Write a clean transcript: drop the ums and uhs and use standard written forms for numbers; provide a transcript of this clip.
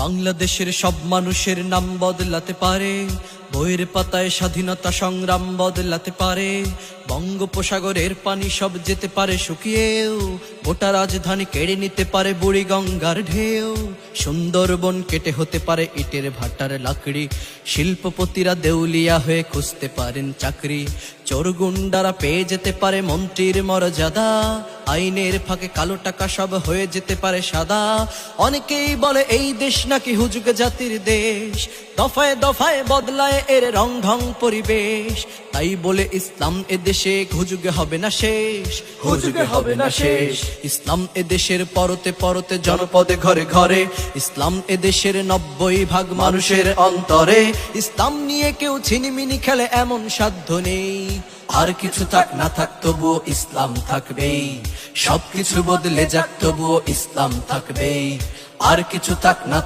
বাংলাদেশের সব মানুষের নাম বদলাতে পারে, বইয়ের পাতায় স্বাধীনতা সংগ্রাম বদলাতে পারে। বঙ্গোপসাগরের পানি সব যেতে পারে শুকিয়েও, গোটা রাজধানী কেড়ে নিতে পারে বুড়ি গঙ্গার ঢেউ। সুন্দরবন কেটে হতে পারে ইটের ভাটার লাকড়ি, শিল্পপতিরা দেউলিয়া হয়ে খুঁজতে পারেন চাকরি। চোর গুন্ডারা পেয়ে যেতে পারে মন্ত্রীর মর্যাদা, আইনের ফাঁকে কালো টাকা সব হয়ে যেতে পারে সাদা। অনেকেই বলে এই দেশ নাকি হুজুগ জাতির দেশ, দফায় দফায় বদলায় এর রং ঢং পরিবেশ। তাই বলে ইসলাম এদেশে হুজুগে হবে না শেষ, হুজুগে হবে না শেষ। ইসলাম এদেশের পরতে পরতে জনপদে ঘরে ঘরে, ইসলাম এদেশের 90% মানুষের অন্তরে। ইসলাম নিয়ে কেউ ছিনিমিনি খেলে এমন সাধ্য নেই, আর কিছু থাক না থাক তবুও ইসলাম থাকবেই। সবকিছু বদলে যাক তবুও ইসলাম থাকবেই, আর কিছু থাক না